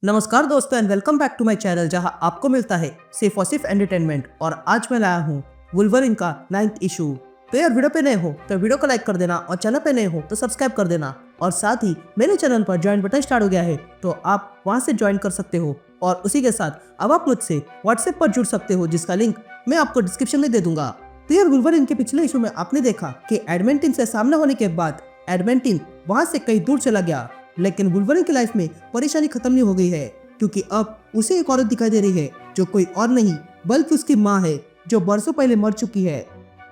नमस्कार दोस्तों and welcome back to my channel जहां आपको मिलता है सिर्फ और सिर्फ एंटरटेनमेंट। और आज मैं लाया हूं वुल्वरीन का 9th इशू। तो यार वीडियो पे नए हो तो वीडियो को लाइक कर देना और चैनल पे नए हो तो सब्सक्राइब कर देना। और साथ ही मेरे चैनल पर ज्वाइन बटन स्टार्ट हो गया है तो आप वहां से ज्वाइन कर सकते हो। और उसी के साथ अब आप मुझसे व्हाट्सएप पर जुड़ सकते हो जिसका लिंक मैं आपको डिस्क्रिप्शन में दे दूंगा। तो यार वुल्वरीन के पिछले इशू में आपने देखा कि एडमेंटिन से सामना होने के बाद एडमेंटिन वहां से कहीं दूर चला गया, लेकिन वुल्वरीन की लाइफ में परेशानी खत्म नहीं हो गई है क्योंकि अब उसे एक औरत दिखाई दे रही है जो कोई और नहीं बल्कि उसकी माँ है जो बरसों पहले मर चुकी है।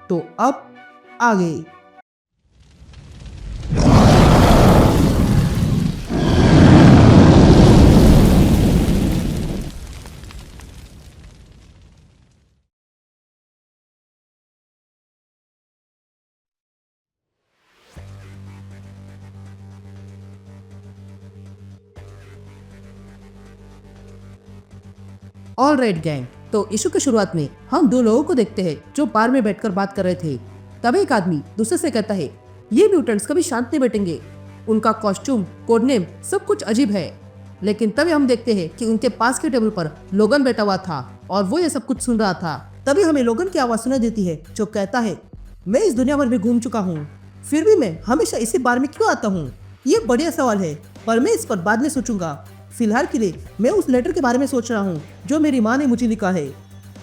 तो अब आगे ऑल राइट गैंग। तो इशू की शुरुआत में हम दो लोगों को देखते हैं जो बार में बैठकर बात कर रहे थे। तब एक आदमी दूसरे से कहता है ये म्यूटेंट्स कभी शांत नहीं बैठेंगे, उनका कॉस्ट्यूम कोड नेम सब कुछ अजीब है। लेकिन तभी हम देखते हैं कि उनके पास के टेबल पर लोगन बैठा हुआ था और वो ये सब कुछ सुन रहा था। तभी हमें लोगन की आवाज सुनाई देती है जो कहता है मैं इस दुनिया भर में घूम चुका हूँ, फिर भी मैं हमेशा इसी बार में क्यों आता हूँ। ये बढ़िया सवाल है पर मैं इस पर बाद में सोचूंगा। फिलहाल के लिए मैं उस लेटर के बारे में सोच रहा हूँ जो मेरी माँ ने मुझे लिखा है।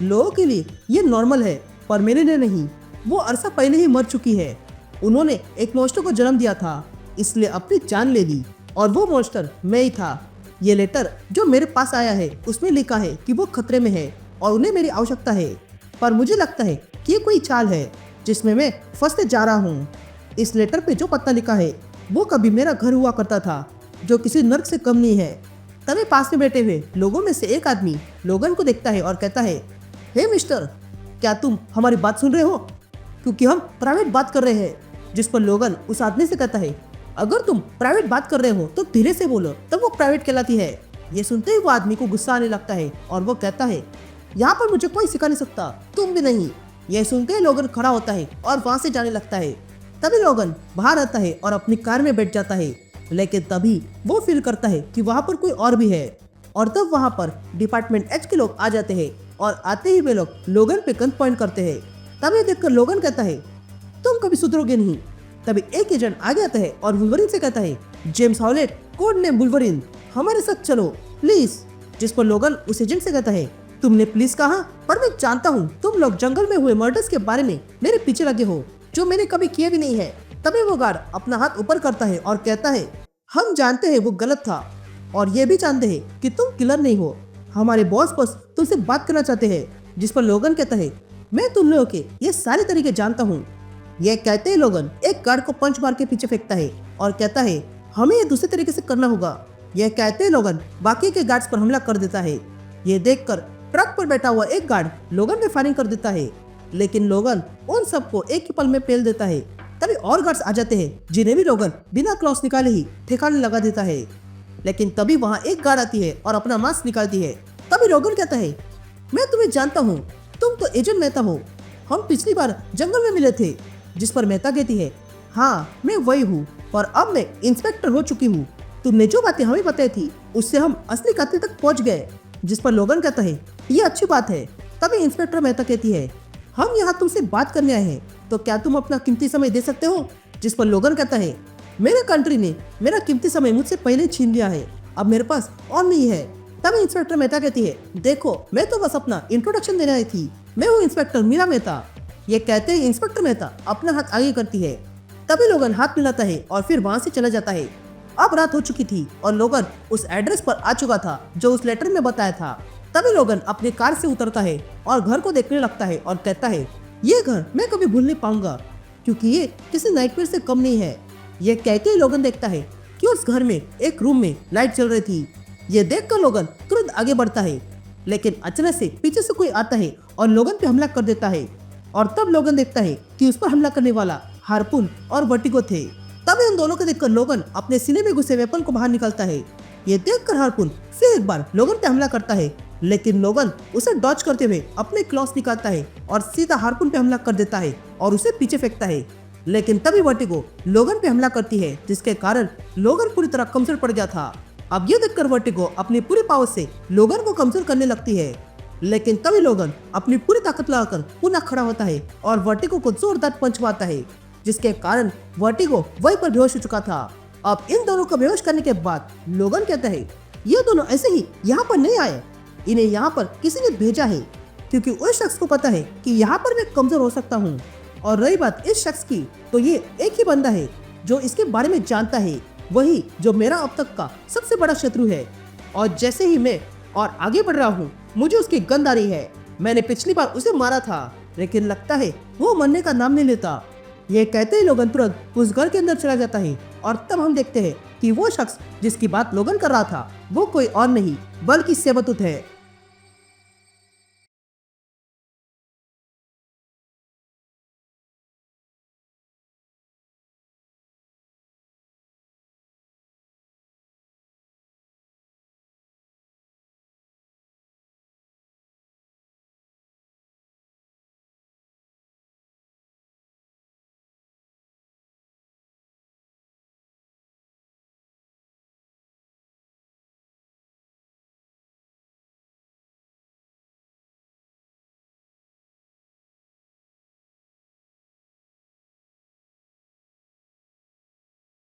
लोगों के लिए ये नॉर्मल है पर मेरे लिए नहीं। वो अरसा पहले ही मर चुकी है। उन्होंने एक मॉन्स्टर को जन्म दिया था इसलिए अपनी जान ले ली और वो मॉन्स्टर मैं ही था। ये लेटर जो मेरे पास आया है उसमें लिखा है कि वो खतरे में है और उन्हें मेरी आवश्यकता है, पर मुझे लगता है कि ये कोई चाल है जिसमें मैं फंसते जा रहा हूँ। इस लेटर पे जो पता लिखा है वो कभी मेरा घर हुआ करता था जो किसी नर्क से कम नहीं है। तभी पास में बैठे हुए लोगों में से एक आदमी लोगन को देखता है और कहता है हे मिस्टर, क्या तुम हमारी बात सुन रहे हो? क्योंकि हम प्राइवेट बात कर रहे हैं। जिस पर लोगन उस आदमी से कहता है अगर तुम प्राइवेट बात कर रहे हो तो धीरे से बोलो तब वो प्राइवेट कहलाती है। ये सुनते ही वो आदमी को गुस्सा आने लगता है और वो कहता है यहाँ पर मुझे कोई सिखा नहीं सकता, तुम भी नहीं। यह सुनते ही लोगन खड़ा होता है और वहां से जाने लगता है। तभी लोगन बाहर आता है और अपनी कार में बैठ जाता है, लेकिन तभी वो फील करता है कि वहाँ पर कोई और भी है। और तब वहाँ पर डिपार्टमेंट एच के लोग आ जाते हैं और आते ही वे लोग लोगन पे गन पॉइंट करते हैं। तभी देखकर लोगन कहता है तुम कभी सुधरोगे नहीं। तभी एक एजेंट आगे आता है और वुल्वरीन से कहता है जेम्स हॉलेट कोड नेम वुल्वरीन, हमारे साथ चलो प्लीज। जिस पर लोगन उस एजेंट से कहता है तुमने प्लीज कहा, पर मैं जानता हूँ तुम लोग जंगल में हुए मर्डर्स के बारे में मेरे पीछे लगे हो जो मैंने कभी किए भी नहीं है। तभी वो गार्ड अपना हाथ ऊपर करता है और कहता है हम जानते हैं वो गलत था और ये भी जानते हैं कि तुम किलर नहीं हो। हमारे बॉस बस तुमसे बात करना चाहते हैं। जिस पर लोगन कहता है मैं तुम लोगों के ये सारे तरीके जानता हूँ। ये कहते ही लोगन एक गार्ड को पंच मार के पीछे फेंकता है और कहता है हमें ये दूसरे तरीके से करना होगा। यह कहते ही लोगन बाकी के गार्ड्स पर हमला कर देता है। ये देखकर ट्रक पर बैठा हुआ एक गार्ड लोगन पे फायरिंग कर देता है, लेकिन लोगन उन सबको एक ही पल में पेल देता है। तभी और गार्ड्स आ जाते हैं जिन्हें भी लोगन बिना क्लॉथ निकाले ही ठिकाने लगा देता है। लेकिन तभी वहाँ एक गार्ड आती है और अपना मास्क निकालती है। तभी लोगन कहता है मैं तुम्हें जानता हूँ, तुम तो एजेंट मेहता हो, हम पिछली बार जंगल में मिले थे। जिस पर मेहता कहती है हाँ मैं वही हूँ, पर अब मैं इंस्पेक्टर हो चुकी हूँ। तुमने जो बातें हमें बताई थी उससे हम असली कातिल तक पहुँच गए। जिस पर लोगन कहता है ये अच्छी बात है। तभी इंस्पेक्टर मेहता कहती है हम यहाँ तुमसे बात करने आए हैं, तो क्या तुम अपना कीमती समय दे सकते हो? जिस पर लोगन कहता है मेरे कंट्री ने मेरा कीमती समय मुझसे पहले छीन लिया है, अब मेरे पास और नहीं है। तभी इंस्पेक्टर मेहता कहती है देखो मैं तो बस अपना इंट्रोडक्शन देने आई थी, मैं हूँ इंस्पेक्टर मीरा मेहता। ये कहते ही इंस्पेक्टर मेहता अपना हाथ आगे करती है। तभी लोगन हाथ मिलाता है और फिर वहाँ से चला जाता है। अब रात हो चुकी थी और लोगन उस एड्रेस पर आ चुका था जो उस लेटर में बताया था। तभी लोगन अपनी कार से उतरता है और घर को देखने लगता है और कहता है ये घर मैं कभी भूल नहीं पाऊंगा क्योंकि ये किसी नाइटमेयर से कम नहीं है। ये कहते ही लोगन देखता है कि उस घर में एक रूम में लाइट चल रही थी। ये देखकर लोगन तुरंत आगे बढ़ता है, लेकिन अचानक से पीछे से कोई आता है और लोगन पे हमला कर देता है। और तब लोगन देखता है कि उस पर हमला करने वाला हार्पून और वर्टिगो थे। तभी उन दोनों को देखकर लोगन अपने सीने में घुसे वेपन को बाहर निकालता है। ये देखकर हार्पून फिर एक बार लोगन पे हमला करता है, लेकिन लोगन उसे डॉज करते हुए अपने क्लॉस निकालता है और सीधा हार्पून पे हमला कर देता है और उसे पीछे फेंकता है। लेकिन तभी वर्टिगो लोगन पे हमला करती है जिसके कारण लोगन पूरी तरह कमजोर पड़ गया था। अब ये देखकर वर्टिगो अपनी पूरी पावर से लोगन को कमजोर करने लगती है, लेकिन तभी लोगन अपनी पूरी ताकत लगाकर पुनः खड़ा होता है और वर्टिगो को जोरदार पंच मारता है, जिसके कारण वर्टिगो वहीं पर बेहोश हो चुका था। अब इन दोनों को बेहोश करने के बाद लोगन कहता है ये दोनों ऐसे ही यहाँ पर नहीं आए, इन्हें यहाँ पर किसी ने भेजा है, क्योंकि उस शख्स को पता है कि यहाँ पर मैं कमजोर हो सकता हूँ। और रही बात इस शख्स की, तो ये एक ही बंदा है जो इसके बारे में जानता है, वही जो मेरा अब तक का सबसे बड़ा शत्रु है। और जैसे ही मैं और आगे बढ़ रहा हूँ, मुझे उसकी गंध आ रही है। मैंने पिछली बार उसे मारा था, लेकिन लगता है वो मरने का नाम नहीं लेता। ये कहते ही लोगन तुरंत उस घर के अंदर चला जाता है और तब हम देखते हैं कि वो शख्स जिसकी बात लोगन कर रहा था वो कोई और नहीं बल्कि सेबतुत है।